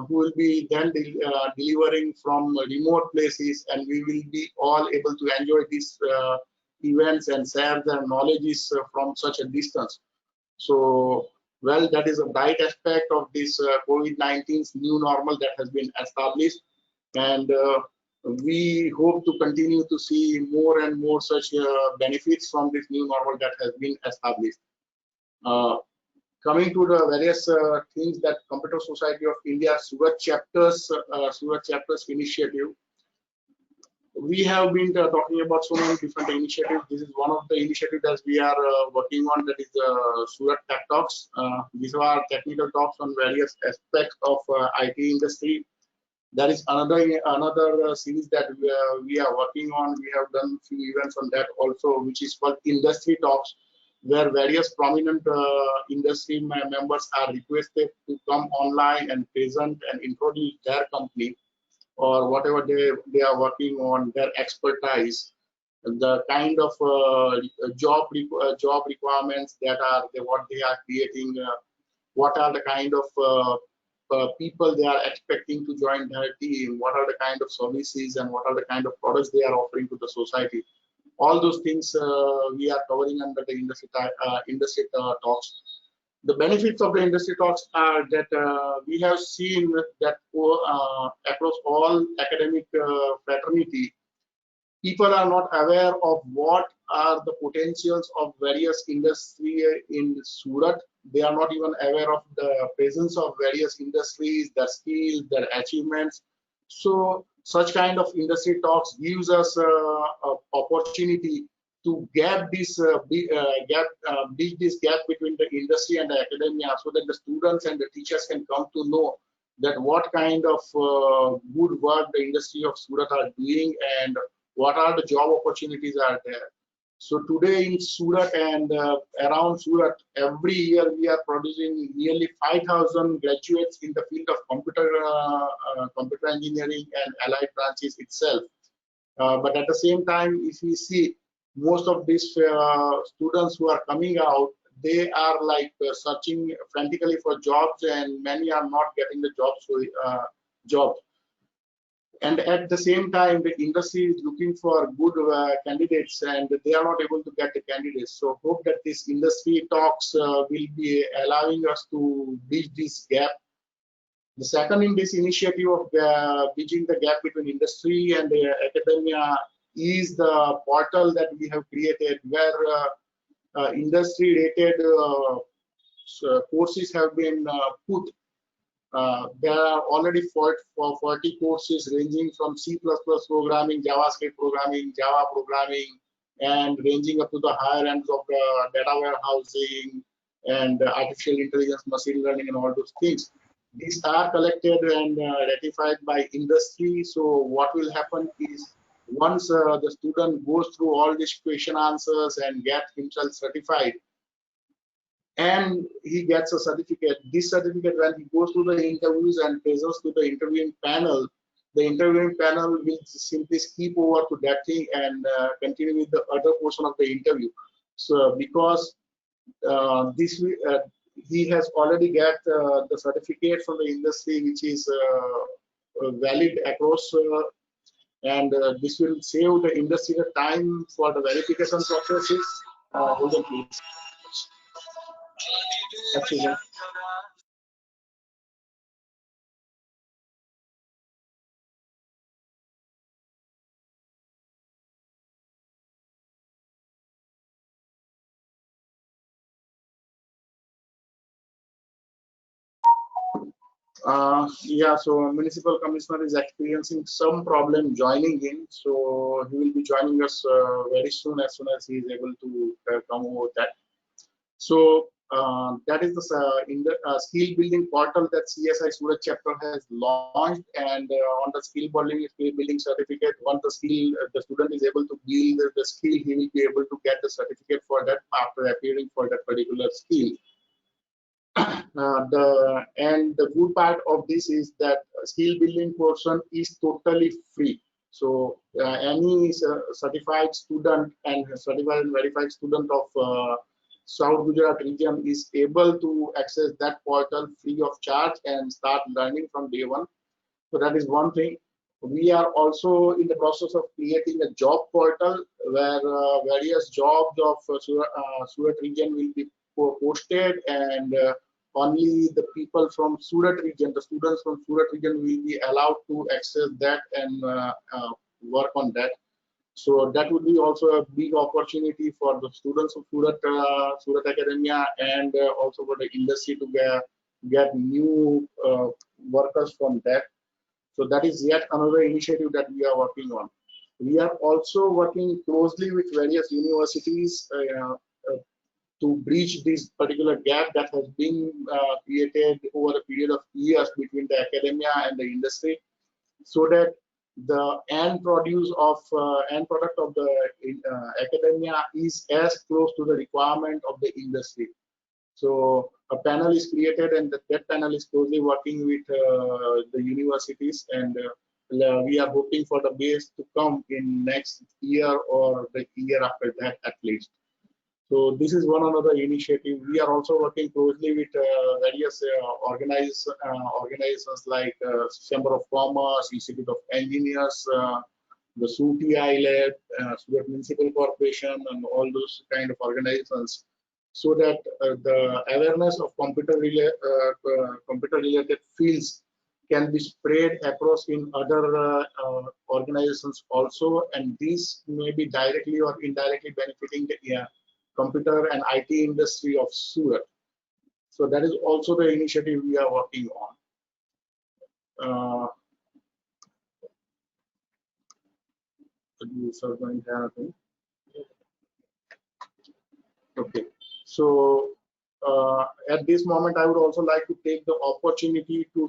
who will be then delivering from remote places, and we will be all able to enjoy these events and share their knowledges from such a distance. So, well, that is a bright aspect of this COVID-19's new normal that has been established, and we hope to continue to see more and more such benefits from this new normal that has been established. Coming to the various things that Computer Society of India Surat chapters initiative, we have been talking about so many different initiatives. This is one of the initiatives that we are working on, that is Surat Tech Talks. These are technical talks on various aspects of IT industry. There is another series that we are working on. We have done a few events on that also, which is called Industry Talks, where various prominent industry members are requested to come online and present and introduce their company or whatever they are working on, their expertise, the kind of job requirements that are what they are creating, what are the kind of people they are expecting to join their team, what are the kind of services and what are the kind of products they are offering to the society. All those things we are covering under the industry talks. The benefits of the industry talks are that we have seen that across all academic fraternity, people are not aware of what are the potentials of various industry in Surat. They are not even aware of the presence of various industries, their skills, their achievements. So such kind of industry talks gives us an opportunity to bridge this gap between the industry and the academia, so that the students and the teachers can come to know that what kind of good work the industry of Surat are doing and what are the job opportunities are there. So today in Surat and around Surat, every year we are producing nearly 5,000 graduates in the field of computer engineering and allied branches itself. But at the same time, if we see most of these students who are coming out, they are like searching frantically for jobs, and many are not getting the jobs. And at the same time, the industry is looking for good candidates, and they are not able to get the candidates. So hope that this industry talks will be allowing us to bridge this gap. The second in this initiative of bridging the gap between industry and the academia is the portal that we have created, where industry-rated courses have been put. There are already 40 courses ranging from C++ programming, JavaScript programming, Java programming, and ranging up to the higher ends of data warehousing and artificial intelligence, machine learning, and all those things. These are collected and ratified by industry. So what will happen is, once the student goes through all these question answers and gets himself certified, and he gets a certificate. This certificate, when he goes to the interviews and presents to the interviewing panel, the interviewing panel will simply skip over to that thing and continue with the other portion of the interview. So because he has already got the certificate from the industry, which is valid across, and this will save the industry the time for the verification processes. Hold on, please. Actually, yeah, so Municipal Commissioner is experiencing some problem joining in, so he will be joining us very soon, as soon as he is able to come over that. So that is the in the skill building portal that CSI Surat chapter has launched, and on the skill building certificate, once the student is able to build the skill, he will be able to get the certificate for that after appearing for that particular skill. The good part of this is that skill building portion is totally free. So any certified student and certified and verified student of South Gujarat region is able to access that portal free of charge and start learning from day one. So that is one thing. We are also in the process of creating a job portal where various jobs of Surat region will be posted, and only the people from Surat region, the students from Surat region, will be allowed to access that and work on that. So that would be also a big opportunity for the students of Surat Academia, and also for the industry to get new workers from that. So that is yet another initiative that we are working on. We are also working closely with various universities to bridge this particular gap that has been created over a period of years between the academia and the industry, so that the end product of the academia is as close to the requirement of the industry. So a panel is created, and that panel is closely working with the universities, and we are hoping for the base to come in next year or the year after that at least. So this is one another initiative. We are also working closely with various organizations like Chamber of Commerce, Institute of Engineers, the SUTI Lab, Surat Municipal Corporation, and all those kind of organizations, so that the awareness of computer related fields can be spread across in other organizations also, and these may be directly or indirectly benefiting the computer and IT industry of Surat. So that is also the initiative we are working on. Okay, so at this moment, I would also like to take the opportunity to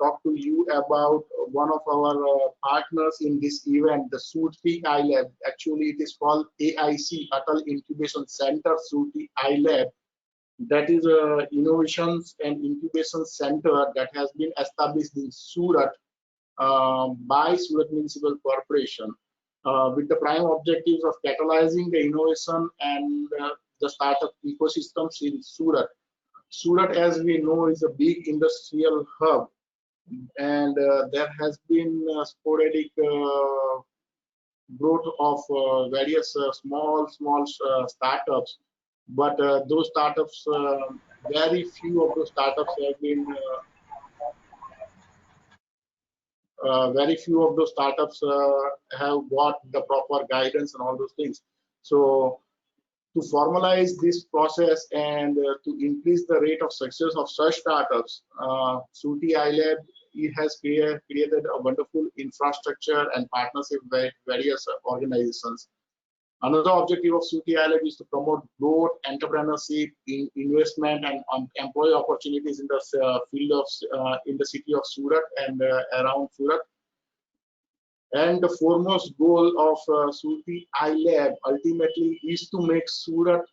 talk to you about one of our partners in this event, the SURTI iLab. Actually, it is called AIC, Atal Incubation Center, SURTI iLab. That is a innovations and incubation center that has been established in Surat by Surat Municipal Corporation, with the prime objectives of catalyzing the innovation and the startup ecosystems in Surat. Surat, as we know, is a big industrial hub, and there has been sporadic growth of various small startups, but those startups, very few of those startups have been very few of those startups have got the proper guidance and all those things. So to formalize this process and to increase the rate of success of such startups, SURTI iLab, it has created a wonderful infrastructure and partnership with various organizations. Another objective of SURTI iLab is to promote growth, entrepreneurship, investment, and employee opportunities in the field of in the city of Surat and around Surat. And the foremost goal of SURTI iLab ultimately is to make Surat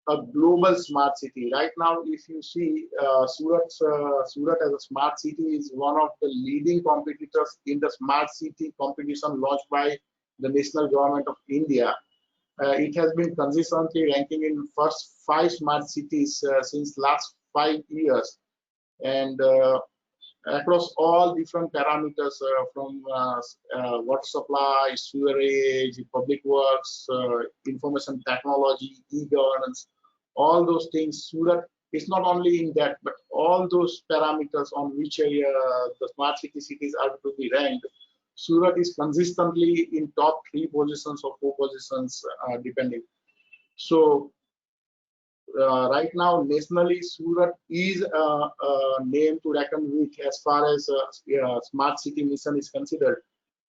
a global smart city. Right now, if you see, Surat as a smart city is one of the leading competitors in the smart city competition launched by the national government of India. It has been consistently ranking in first 5 smart cities since last 5 years, and across all different parameters, from water supply, sewerage, public works, information technology, e-governance, all those things. Surat is not only in that, but all those parameters on which the smart cities are to be ranked, Surat is consistently in top 3 positions or 4 positions, depending. So right now, nationally, Surat is a name to reckon with as far as smart city mission is considered.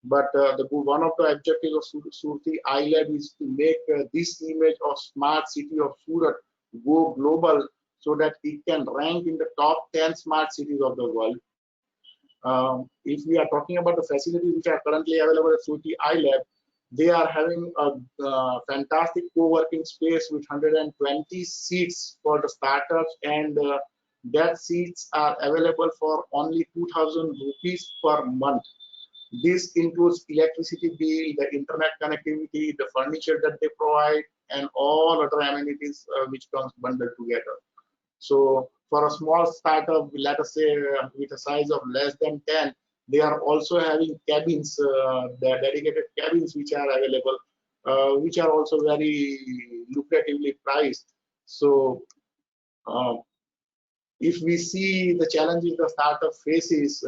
But one of the objectives of SURTI iLab is to make this image of smart city of Surat go global, so that it can rank in the top 10 smart cities of the world. If we are talking about the facilities which are currently available at SURTI iLab, they are having a fantastic co-working space with 120 seats for the startups, and that seats are available for only 2,000 rupees per month. This includes electricity bill, the internet connectivity, the furniture that they provide, and all other amenities which comes bundled together. So for a small startup, let us say with a size of less than 10, they are also having cabins, their dedicated cabins which are available, which are also very lucratively priced. So if we see the challenges the startup faces,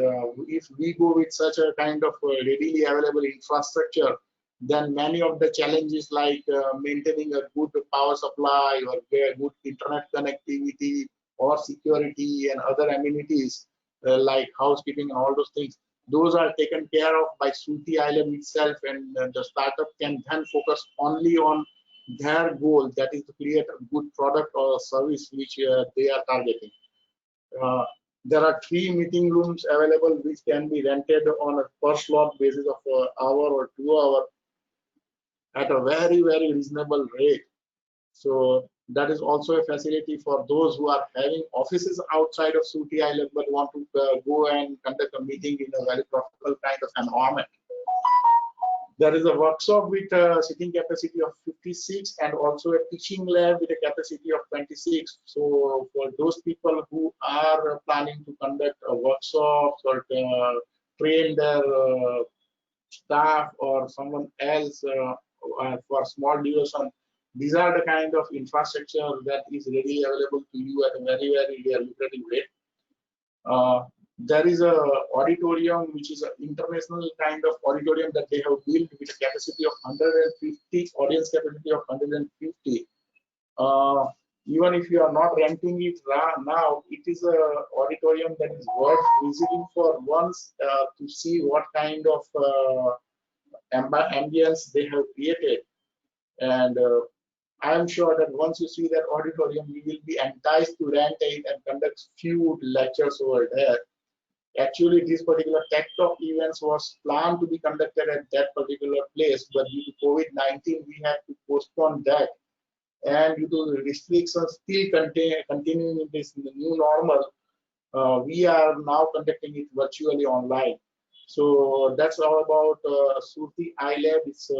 if we go with such a kind of readily available infrastructure, then many of the challenges like maintaining a good power supply or good internet connectivity or security and other amenities like housekeeping and all those things, those are taken care of by Surti Island itself, and the startup can then focus only on their goal, that is to create a good product or service which they are targeting. There are 3 meeting rooms available which can be rented on a per slot basis of an hour or 2 hour at a very, very reasonable rate. So that is also a facility for those who are having offices outside of Surti Island but want to go and conduct a meeting in a very professional kind of environment. There is a workshop with a sitting capacity of 56 and also a teaching lab with a capacity of 26. So for those people who are planning to conduct a workshop or train their staff or someone else for small duration, these are the kind of infrastructure that is readily available to you at a very, very lucrative rate. There is a auditorium which is an international kind of auditorium that they have built with a capacity of 150, audience capacity of 150. Even if you are not renting it now, it is a auditorium that is worth visiting for once to see what kind of ambience they have created. And I am sure that once you see that auditorium, you will be enticed to rent it and conduct few lectures over there. Actually, this particular Tech Talk events was planned to be conducted at that particular place, but due to COVID-19, we had to postpone that. And due to restrictions still continuing in this in the new normal, we are now conducting it virtually online. So that's all about Surti iLab. It's a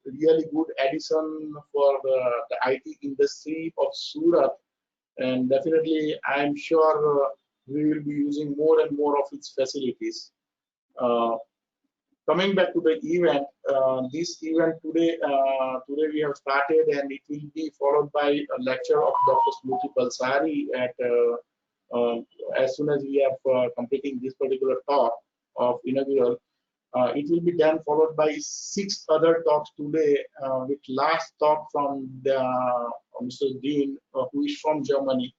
really good addition for the IT industry of Surat, and definitely I'm sure we will be using more and more of its facilities. Coming back to the event, this event today we have started, and it will be followed by a lecture of Dr. Smruti Balsari at as soon as we are completing this particular talk of inaugural. It will be then followed by 6 other talks today, with last talk from the, Mr. Dean, who is from Germany,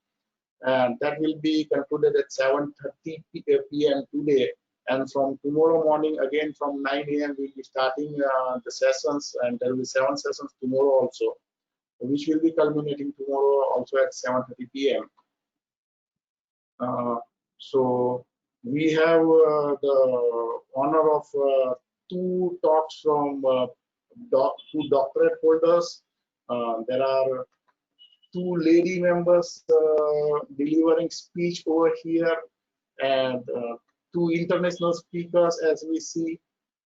and that will be concluded at 7:30 p.m. today. And from tomorrow morning, again from 9 a.m., we'll be starting the sessions, and there will be 7 sessions tomorrow also, which will be culminating tomorrow also at 7:30 p.m. So we have the honor of 2 talks from 2 doctorate holders. There are 2 lady members delivering speech over here, and 2 international speakers as we see.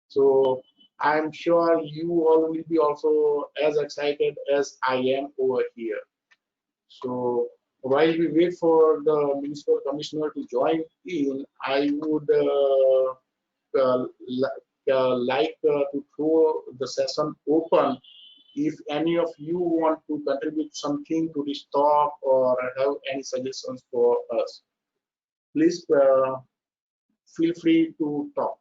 So I'm sure you all will be also as excited as I am over here. So while we wait for the municipal commissioner to join in, I would like to throw the session open. If any of you want to contribute something to this talk or have any suggestions for us, please feel free to talk.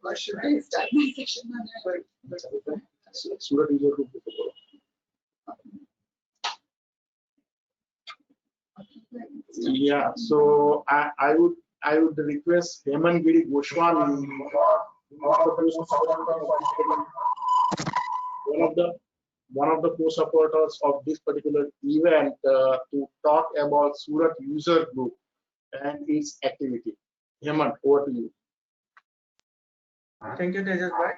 Or should I start my session on that? Surat is your group. Yeah, so I would request Heman Giri Goswami, one of the one of the co-supporters of this particular event to talk about Surat User Group and its activity. Hemant, over to you. Thank you, Tejas bhai.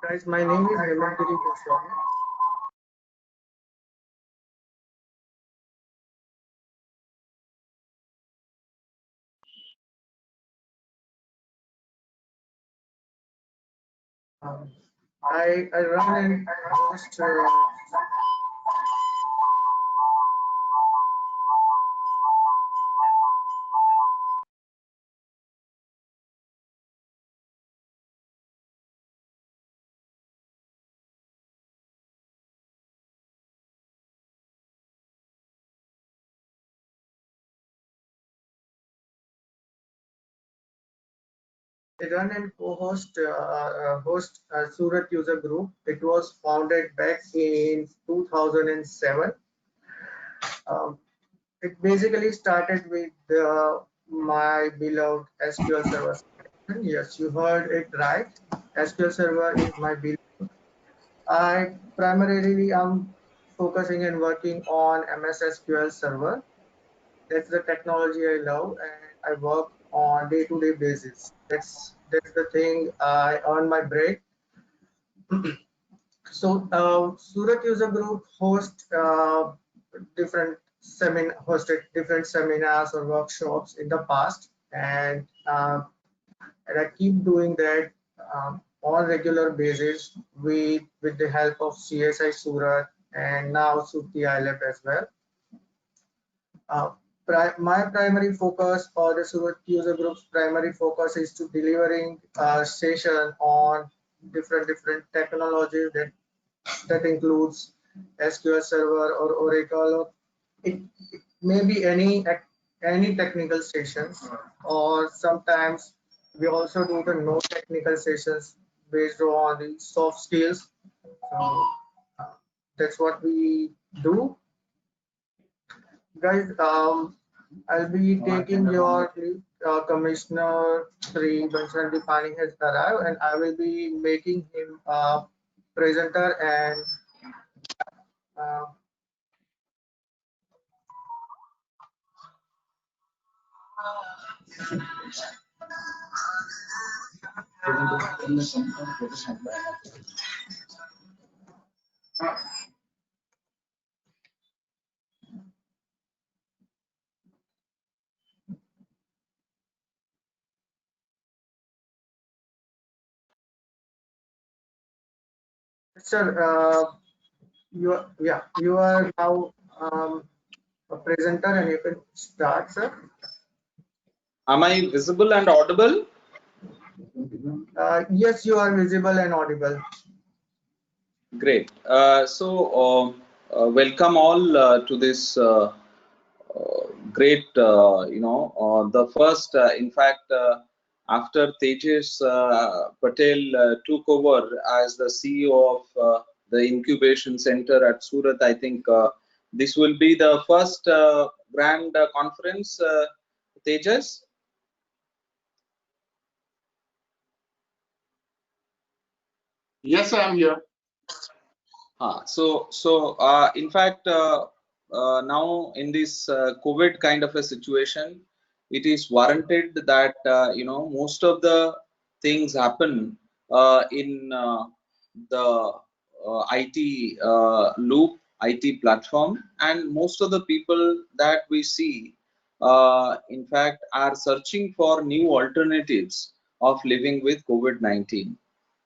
Guys, my name is Hemant Giri Goswami. I run and host I run and co-host Surat User Group. It was founded back in 2007. Um, it basically started with my beloved SQL Server. Yes, you heard it right. SQL Server is my beloved. I primarily am focusing and working on MS SQL Server. That's the technology I love, and I work on day-to-day basis. That's the thing I earn my break. So Surat User Group hosted different seminars or workshops in the past, and I keep doing that on regular basis with the help of CSI Surat and now Surti ILF as well. Uh, my primary focus, or the Surat User Group's primary focus, is to delivering a session on different technologies that includes SQL Server or Oracle, or it may be any technical sessions, or sometimes we also do the no technical sessions based on the soft skills. So uh, that's what we do, guys. I'll be taking your leave. Commissioner Sri Bansan Dipani has arrived, and I will be making him a presenter and uh, sir, you are now a presenter, and you can start, sir. Am I visible and audible? Yes, you are visible and audible. Great. Welcome all to this great, the first, in fact, after Tejas Patel took over as the CEO of the incubation center at Surat, I think this will be the first grand conference, Tejas. Yes, I am here. In fact, now in this COVID kind of a situation, it is warranted that most of the things happen in the IT loop, IT platform, and most of the people that we see, in fact, are searching for new alternatives of living with COVID-19.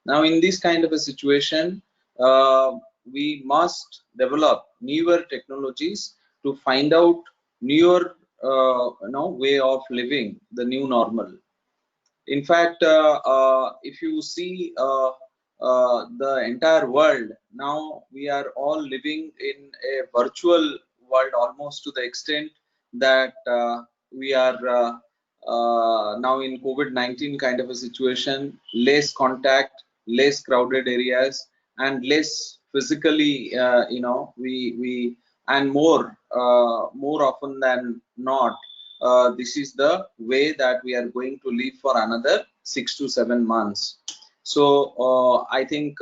Now, in this kind of a situation, we must develop newer technologies to find out newer way of living, the new normal. In fact, if you see the entire world, now we are all living in a virtual world, almost to the extent that we are now in COVID-19 kind of a situation, less contact, less crowded areas, and less physically, we and more often than not, this is the way that we are going to live for another 6 to 7 months. So I think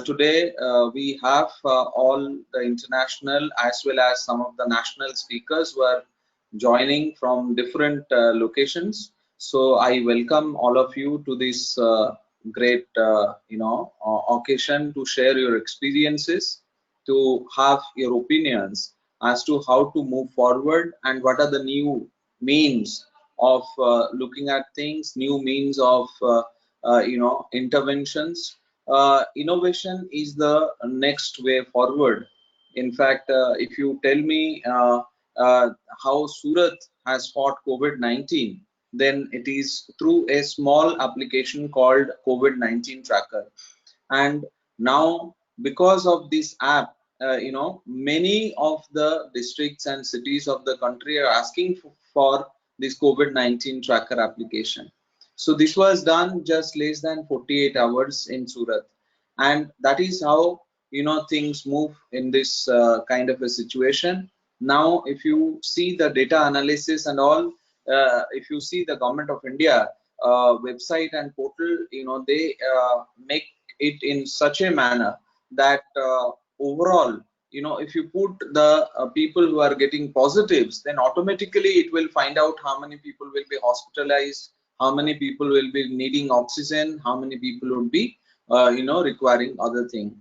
today we have all the international as well as some of the national speakers who are joining from different locations. So I welcome all of you to this great occasion to share your experiences, to have your opinions as to how to move forward and what are the new means of looking at things, new means of interventions. Innovation is the next way forward. In fact, if you tell me uh, how Surat has fought COVID-19, then it is through a small application called COVID-19 Tracker. And now, because of this app, many of the districts and cities of the country are asking for this COVID-19 Tracker application. So this was done just less than 48 hours in Surat, and that is how things move in this kind of a situation. Now, if you see the data analysis and all, if you see the Government of India website and portal, they make it in such a manner that overall, if you put the people who are getting positives, then automatically it will find out how many people will be hospitalized, how many people will be needing oxygen, how many people would be requiring other thing.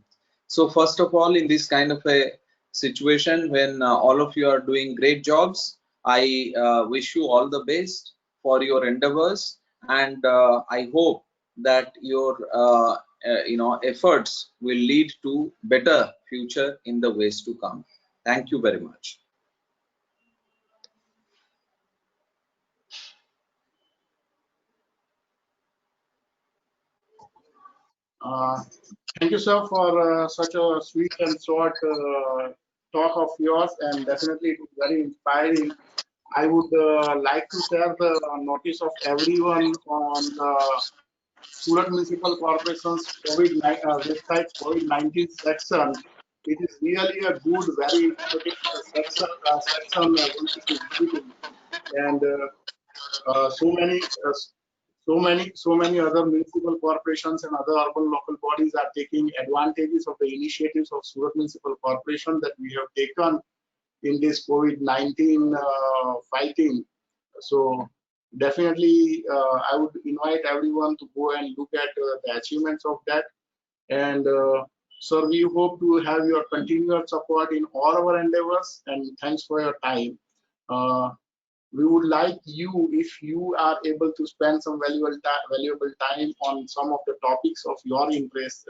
So first of all, in this kind of a situation when all of you are doing great jobs, I wish you all the best for your endeavors, and I hope that your efforts will lead to better future in the ways to come. Thank you very much. Thank you, sir, for such a sweet and short talk of yours, and definitely it was very inspiring. I would like to share the notice of everyone on the Surat Municipal Corporation's website COVID-19 section. It is really a good, very informative section one is visiting, and so many other municipal corporations and other urban local bodies are taking advantages of the initiatives of Surat Municipal Corporation that we have taken in this COVID-19 fighting. So definitely, I would invite everyone to go and look at the achievements of that. And sir, we hope to have your continued support in all our endeavors. And thanks for your time. We would like you, if you are able to spend some valuable time on some of the topics of your interest,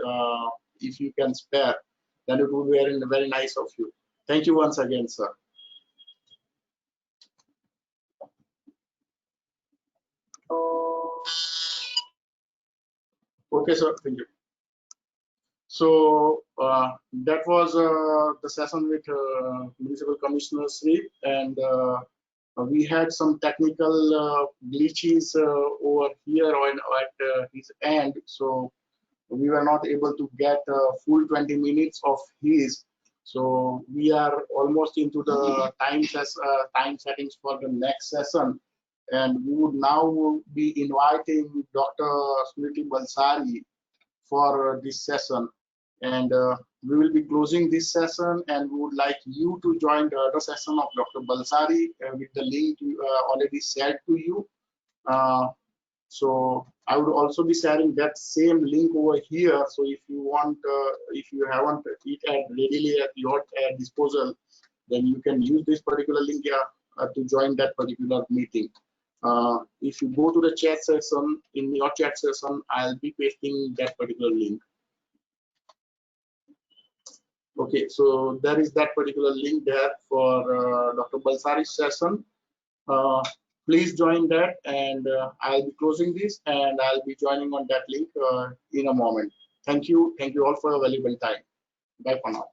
if you can spare, then it would be very, very nice of you. Thank you once again, sir. Okay, sir. Thank you. So that was the session with Municipal Commissioner Sri, and we had some technical glitches over here at his end, so we were not able to get full 20 minutes of his. So we are almost into the time settings for the next session, and we would now be inviting Dr. Smriti Balsari for this session, and we will be closing this session, and we would like you to join the other session of Dr. Balsari with the link already shared to you. So I would also be sharing that same link over here. So if you want, if you haven't it readily at your disposal, then you can use this particular link here to join that particular meeting. If you go to the chat session, in your chat session, I'll be pasting that particular link. Okay, so there is that particular link there for Dr. Balsari's session. Please join that, and I'll be closing this, and I'll be joining on that link in a moment. Thank you all for your valuable time. Bye for now.